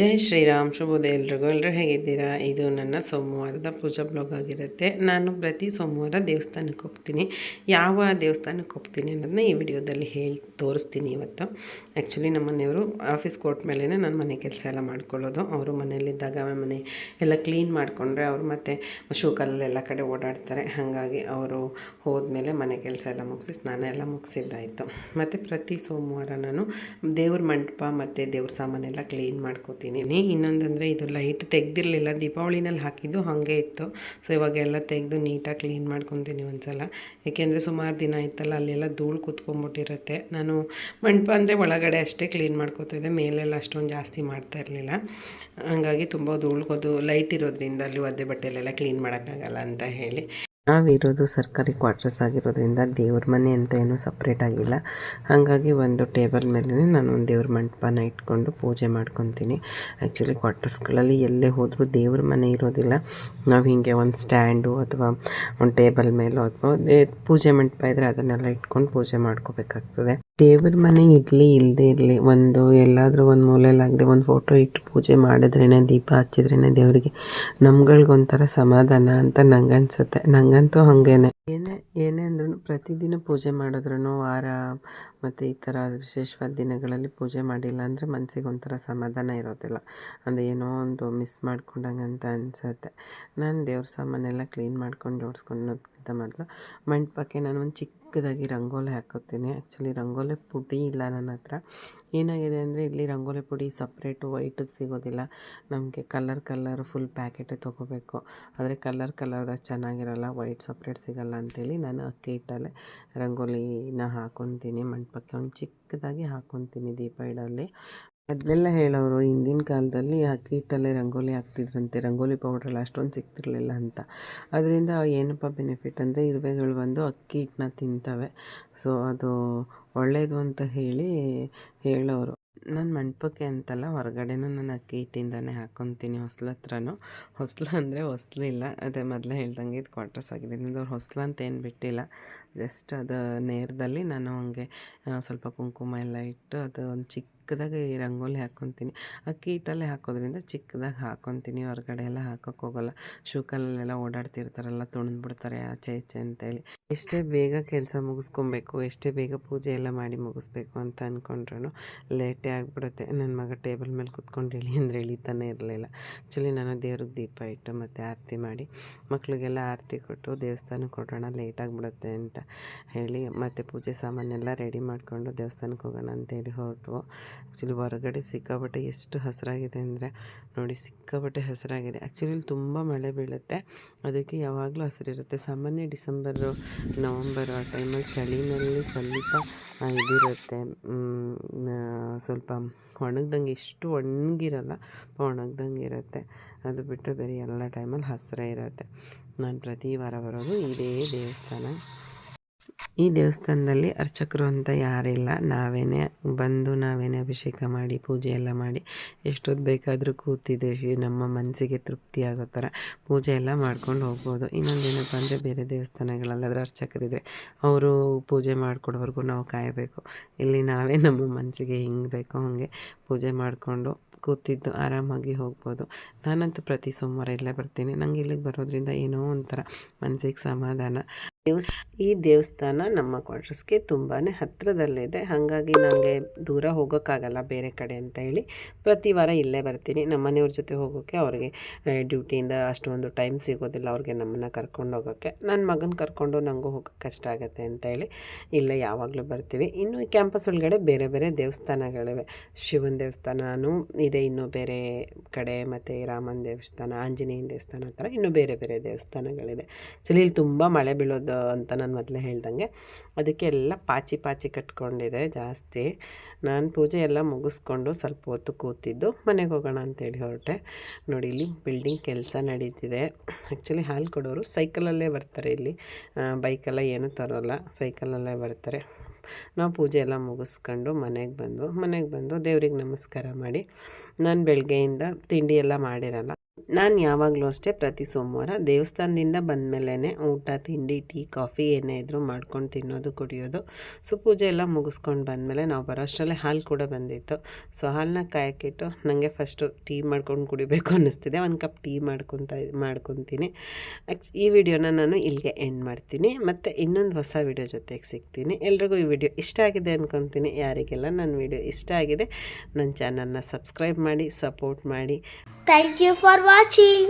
ಜೈ ಶ್ರೀರಾಮ್. ಶುಭೋದಯ ಎಲ್ಲರೂ ಹೇಗಿದ್ದೀರಾ? ಇದು ನನ್ನ ಸೋಮವಾರದ ಪೂಜಾ ಬ್ಲಾಗ್ ಆಗಿರುತ್ತೆ. ನಾನು ಪ್ರತಿ ಸೋಮವಾರ ದೇವಸ್ಥಾನಕ್ಕೆ ಹೋಗ್ತೀನಿ. ಯಾವ ದೇವಸ್ಥಾನಕ್ಕೆ ಹೋಗ್ತೀನಿ ಅನ್ನೋದನ್ನ ಈ ವಿಡಿಯೋದಲ್ಲಿ ತೋರಿಸ್ತೀನಿ ಇವತ್ತು. ಆ್ಯಕ್ಚುಲಿ ನಮ್ಮ ಮನೆಯವರು ಆಫೀಸ್ ಕೊಟ್ಟ ಮೇಲೆ ನಾನು ಮನೆ ಕೆಲಸ ಎಲ್ಲ ಮಾಡ್ಕೊಳ್ಳೋದು. ಅವರು ಮನೆಯಲ್ಲಿದ್ದಾಗ ಮನೆ ಎಲ್ಲ ಕ್ಲೀನ್ ಮಾಡಿಕೊಂಡ್ರೆ ಅವರು ಮತ್ತು ಶೂಕಲ್ಲೆಲ್ಲ ಕಡೆ ಓಡಾಡ್ತಾರೆ. ಹಾಗಾಗಿ ಅವರು ಹೋದ್ಮೇಲೆ ಮನೆ ಕೆಲಸ ಎಲ್ಲ ಮುಗಿಸಿ ಸ್ನಾನ ಎಲ್ಲ ಮುಗಿಸಿದ್ದಾಯಿತು. ಮತ್ತು ಪ್ರತಿ ಸೋಮವಾರ ನಾನು ದೇವ್ರ ಮಂಟಪ ಮತ್ತು ದೇವ್ರ ಸಾಮಾನೆಲ್ಲ ಕ್ಲೀನ್ ಮಾಡ್ಕೊತೀನಿ. ಇನ್ನೊಂದಂದರೆ ಇದು ಲೈಟ್ ತೆಗ್ದಿರಲಿಲ್ಲ, ದೀಪಾವಳಿನಲ್ಲಿ ಹಾಕಿದ್ದು ಹಾಗೆ ಇತ್ತು. ಸೊ ಇವಾಗೆಲ್ಲ ತೆಗೆದು ನೀಟಾಗಿ ಕ್ಲೀನ್ ಮಾಡ್ಕೊತೀನಿ ಒಂದ್ಸಲ. ಏಕೆಂದರೆ ಸುಮಾರು ದಿನ ಆಯ್ತಲ್ಲ, ಅಲ್ಲೆಲ್ಲ ಧೂಳು ಕೂತ್ಕೊಂಡ್ಬಿಟ್ಟಿರುತ್ತೆ. ನಾನು ಮಂಟಪ ಅಂದರೆ ಒಳಗಡೆ ಅಷ್ಟೇ ಕ್ಲೀನ್ ಮಾಡ್ಕೊತಿದ್ದೆ, ಮೇಲೆಲ್ಲ ಅಷ್ಟೊಂದು ಜಾಸ್ತಿ ಮಾಡ್ತಾ ಇರಲಿಲ್ಲ. ಹಾಗಾಗಿ ತುಂಬ ಧೂಳ್ಗೋದು ಲೈಟ್ ಇರೋದ್ರಿಂದ ಅಲ್ಲಿ ಒದ್ದೆ ಬಟ್ಟೆಲೆಲ್ಲ ಕ್ಲೀನ್ ಮಾಡೋಕ್ಕಾಗಲ್ಲ ಅಂತ ಹೇಳಿ ನಾವಿರೋದು ಸರ್ಕಾರಿ ಕ್ವಾರ್ಟರ್ಸ್ ಆಗಿರೋದ್ರಿಂದ ದೇವ್ರ ಮನೆ ಅಂತ ಏನೂ ಸಪ್ರೇಟ್ ಆಗಿಲ್ಲ. ಹಾಗಾಗಿ ಒಂದು ಟೇಬಲ್ ಮೇಲೆ ನಾನು ಒಂದು ದೇವ್ರ ಮಂಟಪನ ಇಟ್ಕೊಂಡು ಪೂಜೆ ಮಾಡ್ಕೊತೀನಿ. ಆ್ಯಕ್ಚುಲಿ ಕ್ವಾರ್ಟರ್ಸ್ಗಳಲ್ಲಿ ಎಲ್ಲೇ ಹೋದರೂ ದೇವ್ರ ಮನೆ ಇರೋದಿಲ್ಲ. ನಾವು ಹೀಗೆ ಒಂದು ಸ್ಟ್ಯಾಂಡು ಅಥವಾ ಒಂದು ಟೇಬಲ್ ಮೇಲೋ ಅಥವಾ ಪೂಜೆ ಮಂಟಪ ಇದ್ದರೆ ಅದನ್ನೆಲ್ಲ ಇಟ್ಕೊಂಡು ಪೂಜೆ ಮಾಡ್ಕೋಬೇಕಾಗ್ತದೆ. ದೇವ್ರ ಮನೆ ಇರಲಿ ಇಲ್ಲದೇ ಇರಲಿ, ಎಲ್ಲಾದರೂ ಒಂದು ಮೂಲೆಯಲ್ಲಾಗಲಿ ಒಂದು ಫೋಟೋ ಇಟ್ಟು ಪೂಜೆ ಮಾಡಿದ್ರೇ, ದೀಪ ಹಚ್ಚಿದ್ರೇ ದೇವರಿಗೆ ನಮ್ಗಳಿಗೊಂಥರ ಸಮಾಧಾನ ಅಂತ ನಂಗನ್ಸುತ್ತೆ. ನಂಗಂತೂ ಹಾಗೇನೆ. ಏನೇ ಅಂದ್ರೂ ಪ್ರತಿದಿನ ಪೂಜೆ ಮಾಡಿದ್ರೂ ವಾರ ಮತ್ತು ಈ ಥರ ವಿಶೇಷವಾದ ದಿನಗಳಲ್ಲಿ ಪೂಜೆ ಮಾಡಿಲ್ಲ ಅಂದರೆ ಮನಸ್ಸಿಗೆ ಒಂಥರ ಸಮಾಧಾನ ಇರೋದಿಲ್ಲ. ಏನೋ ಒಂದು ಮಿಸ್ ಮಾಡ್ಕೊಂಡಂಗೆ ಅಂತ ಅನಿಸುತ್ತೆ. ನಾನು ದೇವ್ರ ಸಾಮಾನೆಲ್ಲ ಕ್ಲೀನ್ ಮಾಡ್ಕೊಂಡು ಜೋಡಿಸ್ಕೊಳೋದಕ್ಕಿಂತ ಮೊದಲು ಮಂಟಪಕ್ಕೆ ನಾನು ಒಂದು ಚಿಕ್ಕದಾಗಿ ರಂಗೋಲಿ ಹಾಕೋತೀನಿ. ಆ್ಯಕ್ಚುಲಿ ರಂಗೋಲಿ ಪುಡಿ ಇಲ್ಲ ನನ್ನ ಹತ್ರ. ಏನಾಗಿದೆ ಅಂದರೆ ಇಲ್ಲಿ ರಂಗೋಲಿ ಪುಡಿ ಸಪ್ರೇಟು ವೈಟದು ಸಿಗೋದಿಲ್ಲ. ನಮಗೆ ಕಲರ್ ಫುಲ್ ಪ್ಯಾಕೆಟೇ ತೊಗೋಬೇಕು. ಆದರೆ ಕಲರ್ದಾಗ ಚೆನ್ನಾಗಿರಲ್ಲ, ವೈಟ್ ಸಪ್ರೇಟ್ ಸಿಗೋಲ್ಲ ಅಂಥೇಳಿ ನಾನು ಅಕ್ಕಿ ಹಿಟ್ಟಲ್ಲೇ ರಂಗೋಲಿನ ಹಾಕ್ಕೊತೀನಿ. ಮಂಟಪಕ್ಕೆ ಒಂದು ಚಿಕ್ಕದಾಗಿ ಹಾಕ್ಕೊತೀನಿ ದೀಪ ಇಡಲ್ಲಿ. ಮೊದಲೆಲ್ಲ ಹೇಳೋರು ಹಿಂದಿನ ಕಾಲದಲ್ಲಿ ಅಕ್ಕಿ ಹಿಟ್ಟಲ್ಲೇ ರಂಗೋಲಿ ಹಾಕ್ತಿದ್ರಂತೆ, ರಂಗೋಲಿ ಪೌಡ್ರೆಲ್ಲ ಅಷ್ಟೊಂದು ಸಿಗ್ತಿರಲಿಲ್ಲ ಅಂತ. ಅದರಿಂದ ಏನಪ್ಪ ಬೆನಿಫಿಟ್ ಅಂದರೆ ಇರುವೆಗಳು ಬಂದು ಅಕ್ಕಿ ಹಿಟ್ಟನ್ನ ತಿಂತವೆ. ಸೊ ಅದು ಒಳ್ಳೆಯದು ಅಂತ ಹೇಳೋರು. ನಾನು ಮಂಟಪಕ್ಕೆ ಅಂತಲ್ಲ, ಹೊರಗಡೆನೂ ನಾನು ಅಕ್ಕಿ ಹಿಟ್ಟಿಂದನೇ ಹಾಕ್ಕೊತೀನಿ. ಹೊಸ್ಲು ಅಂದರೆ ಹೊಸ್ಲಿಲ್ಲ, ಅದೇ ಮೊದಲೇ ಹೇಳ್ದಂಗೆ ಇದು ಕ್ವಾರ್ಟರ್ಸ್ ಆಗಿದೆ. ಅವ್ರು ಹೊಸ್ಲು ಅಂತ ಏನು ಬಿಟ್ಟಿಲ್ಲ, ಜಸ್ಟ್ ಅದು ನೇರದಲ್ಲಿ ನಾನು ಹಂಗೆ ಸ್ವಲ್ಪ ಕುಂಕುಮ ಎಲ್ಲ ಇಟ್ಟು ಅದು ಒಂದು ಚಿಕ್ಕದಾಗಿ ರಂಗೋಲಿ ಹಾಕ್ಕೊತೀನಿ. ಅಕ್ಕಿ ಹಿಟ್ಟಲ್ಲೇ ಹಾಕೋದ್ರಿಂದ ಚಿಕ್ಕದಾಗಿ ಹಾಕ್ಕೊತೀನಿ, ಹೊರಗಡೆ ಎಲ್ಲ ಹಾಕೋಕ್ಕೆ ಹೋಗೋಲ್ಲ. ಶೂಕಲ್ಲೆಲ್ಲ ಓಡಾಡ್ತಿರ್ತಾರಲ್ಲ, ತುಣಿದ್ಬಿಡ್ತಾರೆ ಆಚೆ ಈಚೆ ಅಂತೇಳಿ. ಎಷ್ಟೇ ಬೇಗ ಕೆಲಸ ಮುಗಿಸ್ಕೊಬೇಕು, ಎಷ್ಟೇ ಬೇಗ ಪೂಜೆ ಎಲ್ಲ ಮಾಡಿ ಮುಗಿಸ್ಬೇಕು ಅಂತ ಅಂದ್ಕೊಂಡ್ರೂ ಲೇಟೇ ಆಗಿಬಿಡುತ್ತೆ. ನನ್ನ ಮಗ ಟೇಬಲ್ ಮೇಲೆ ಕೂತ್ಕೊಂಡು ಇಳಿ ಅಂದರೆ ಇಳಿತಾನೆ ಇರಲಿಲ್ಲ. ಆ್ಯಕ್ಚುಲಿ ನಾನು ದೇವ್ರಿಗೆ ದೀಪ ಇಟ್ಟು ಮತ್ತು ಆರತಿ ಮಾಡಿ ಮಕ್ಕಳಿಗೆಲ್ಲ ಆರತಿ ಕೊಟ್ಟು ದೇವಸ್ಥಾನಕ್ಕೆ ಹೊರಡೋಣ, ಲೇಟಾಗಿಬಿಡುತ್ತೆ ಅಂತ ಹೇಳಿ ಮತ್ತು ಪೂಜೆ ಸಾಮಾನೆಲ್ಲ ರೆಡಿ ಮಾಡಿಕೊಂಡು ದೇವಸ್ಥಾನಕ್ಕೆ ಹೋಗೋಣ ಅಂತೇಳಿ ಹೊರಟು. ಆ್ಯಕ್ಚುಲಿ ಹೊರಗಡೆ ಸಿಕ್ಕಾಪಟ್ಟೆ ಎಷ್ಟು ಹಸಿರಾಗಿದೆ ಅಂದರೆ ನೋಡಿ, ಸಿಕ್ಕಾಪಟ್ಟೆ ಹಸಿರಾಗಿದೆ. ಆ್ಯಕ್ಚುಲಿ ಇಲ್ಲಿ ತುಂಬ ಮಳೆ ಬೀಳುತ್ತೆ, ಅದಕ್ಕೆ ಯಾವಾಗಲೂ ಹಸಿರಿರುತ್ತೆ. ಸಾಮಾನ್ಯ ಡಿಸೆಂಬರು ನವಂಬರು ಆ ಟೈಮಲ್ಲಿ ಚಳಿನಲ್ಲಿ ಸ್ವಲ್ಪ ಇದಿರುತ್ತೆ, ಸ್ವಲ್ಪ ಒಣಗ್ದಂಗೆ, ಇಷ್ಟು ಒಣಗಿರಲ್ಲ, ಒಣಗ್ದಂಗೆ ಇರುತ್ತೆ. ಅದು ಬಿಟ್ಟರೆ ಬೇರೆ ಎಲ್ಲ ಟೈಮಲ್ಲಿ ಹಸಿರೇ ಇರುತ್ತೆ. ನಾನು ಪ್ರತಿ ವಾರ ಬರೋದು ಇದೇ ದೇವಸ್ಥಾನ. ಈ ದೇವಸ್ಥಾನದಲ್ಲಿ ಅರ್ಚಕರು ಅಂತ ಯಾರಿಲ್ಲ, ನಾವೇ ಅಭಿಷೇಕ ಮಾಡಿ ಪೂಜೆ ಎಲ್ಲ ಮಾಡಿ ಎಷ್ಟೊತ್ತು ಬೇಕಾದರೂ ಕೂತಿದ್ದೀವಿ, ನಮ್ಮ ಮನಸ್ಸಿಗೆ ತೃಪ್ತಿ ಆಗೋ ಥರ ಪೂಜೆ ಎಲ್ಲ ಮಾಡ್ಕೊಂಡು ಹೋಗ್ಬೋದು. ಇನ್ನೊಂದೇನಪ್ಪ ಅಂದರೆ ಬೇರೆ ದೇವಸ್ಥಾನಗಳಲ್ಲಾದ್ರೆ ಅರ್ಚಕರಿದೆ, ಅವರು ಪೂಜೆ ಮಾಡಿಕೊಡೋವರೆಗೂ ನಾವು ಕಾಯಬೇಕು. ಇಲ್ಲಿ ನಾವೇ ನಮ್ಮ ಮನಸ್ಸಿಗೆ ಹೆಂಗೆ ಬೇಕೋ ಹಾಗೆ ಪೂಜೆ ಮಾಡಿಕೊಂಡು ಕೂತಿದ್ದು ಆರಾಮಾಗಿ ಹೋಗ್ಬೋದು. ನಾನಂತೂ ಪ್ರತಿ ಸೋಮವಾರ ಇಲ್ಲೇ ಬರ್ತೀನಿ. ನಂಗೆ ಇಲ್ಲಿಗೆ ಬರೋದ್ರಿಂದ ಏನೋ ಒಂಥರ ಮನಸ್ಸಿಗೆ ಸಮಾಧಾನ. ಈ ದೇವಸ್ಥಾನ ನಮ್ಮ ಕ್ವಾರ್ಟರ್ಸ್ಗೆ ತುಂಬಾ ಹತ್ತಿರದಲ್ಲಿದೆ. ಹಾಗಾಗಿ ನನಗೆ ದೂರ ಹೋಗೋಕ್ಕಾಗಲ್ಲ ಬೇರೆ ಕಡೆ ಅಂತ ಹೇಳಿ ಪ್ರತಿ ವಾರ ಇಲ್ಲೇ ಬರ್ತೀನಿ. ನಮ್ಮ ಮನೆಯವ್ರ ಜೊತೆ ಹೋಗೋಕ್ಕೆ ಅವ್ರಿಗೆ ಡ್ಯೂಟಿಯಿಂದ ಅಷ್ಟೊಂದು ಟೈಮ್ ಸಿಗೋದಿಲ್ಲ ಅವ್ರಿಗೆ ನಮ್ಮನ್ನು ಕರ್ಕೊಂಡು ಹೋಗೋಕ್ಕೆ. ನನ್ನ ಮಗನ ಕರ್ಕೊಂಡು ನನಗೂ ಹೋಗೋಕ್ಕೆ ಕಷ್ಟ ಆಗುತ್ತೆ ಅಂತ ಹೇಳಿ ಇಲ್ಲೇ ಯಾವಾಗಲೂ ಬರ್ತೀವಿ. ಇನ್ನು ಈ ಕ್ಯಾಂಪಸ್ ಒಳಗಡೆ ಬೇರೆ ಬೇರೆ ದೇವಸ್ಥಾನಗಳಿವೆ. ಶಿವನ ದೇವಸ್ಥಾನವೂ ಇದೆ ಇನ್ನೂ ಬೇರೆ ಕಡೆ, ಮತ್ತು ರಾಮನ ದೇವಸ್ಥಾನ, ಆಂಜನೇಯನ ದೇವಸ್ಥಾನ, ಆ ಥರ ಇನ್ನೂ ಬೇರೆ ಬೇರೆ ದೇವಸ್ಥಾನಗಳಿದೆ. ಆ್ಯಕ್ಚುಲಿ ಇಲ್ಲಿ ತುಂಬ ಮಳೆ ಬೀಳೋದು ಅಂತ ನಾನು ಮೊದಲೇ ಹೇಳ್ದಂಗೆ, ಅದಕ್ಕೆ ಎಲ್ಲ ಪಾಚಿ ಕಟ್ಕೊಂಡಿದೆ ಜಾಸ್ತಿ. ನಾನು ಪೂಜೆ ಎಲ್ಲ ಮುಗಿಸ್ಕೊಂಡು ಸ್ವಲ್ಪ ಹೊತ್ತು ಕೂತಿದ್ದು ಮನೆಗೆ ಹೋಗೋಣ ಅಂತೇಳಿ ಹೊರಟೆ. ನೋಡಿ, ಇಲ್ಲಿ ಬಿಲ್ಡಿಂಗ್ ಕೆಲಸ ನಡೀತಿದೆ. ಆ್ಯಕ್ಚುಲಿ ಹಾಲು ಕೊಡೋರು ಸೈಕಲಲ್ಲೇ ಬರ್ತಾರೆ, ಇಲ್ಲಿ ಬೈಕೆಲ್ಲ ಏನೂ ತರೋಲ್ಲ, ಸೈಕಲಲ್ಲೇ ಬರ್ತಾರೆ. ನಾವು ಪೂಜೆ ಎಲ್ಲ ಮುಗಿಸ್ಕೊಂಡು ಮನೆಗೆ ಬಂದು ದೇವ್ರಿಗೆ ನಮಸ್ಕಾರ ಮಾಡಿ, ನಾನು ಬೆಳಗ್ಗೆಯಿಂದ ತಿಂಡಿ ಎಲ್ಲ ಮಾಡಿರಲ್ಲ, ನಾನು ಯಾವಾಗಲೂ ಅಷ್ಟೇ ಪ್ರತಿ ಸೋಮವಾರ ದೇವಸ್ಥಾನದಿಂದ ಬಂದಮೇಲೆ ಊಟ ತಿಂಡಿ ಟೀ ಕಾಫಿ ಏನೇ ಇದ್ದರೂ ಮಾಡ್ಕೊಂಡು ತಿನ್ನೋದು ಕುಡಿಯೋದು. ಸೊ ಪೂಜೆ ಎಲ್ಲ ಮುಗಿಸ್ಕೊಂಡು ಬಂದಮೇಲೆ ನಾವು ಬರೋ ಅಷ್ಟರಲ್ಲೇ ಹಾಲು ಕೂಡ ಬಂದಿತ್ತು. ಸೊ ಹಾಲನ್ನ ಕಾಯಕ್ಕಿಟ್ಟು ನನಗೆ ಫಸ್ಟು ಟೀ ಮಾಡ್ಕೊಂಡು ಕುಡಿಬೇಕು ಅನ್ನಿಸ್ತಿದೆ. ಒಂದು ಕಪ್ ಟೀ ಮಾಡ್ಕೊತೀನಿ. ಈ ವಿಡಿಯೋನ ನಾನು ಇಲ್ಲಿಗೆ ಎಂಡ್ ಮಾಡ್ತೀನಿ. ಮತ್ತು ಇನ್ನೊಂದು ಹೊಸ ವಿಡಿಯೋ ಜೊತೆಗೆ ಸಿಗ್ತೀನಿ. ಎಲ್ರಿಗೂ ಈ ವಿಡಿಯೋ ಇಷ್ಟ ಆಗಿದೆ ಅಂದ್ಕೊತೀನಿ. ಯಾರಿಗೆಲ್ಲ ನನ್ನ ವಿಡಿಯೋ ಇಷ್ಟ ಆಗಿದೆ ನನ್ನ ಚಾನಲ್ನ ಸಬ್ಸ್ಕ್ರೈಬ್ ಮಾಡಿ ಸಪೋರ್ಟ್ ಮಾಡಿ. Thank you for watching.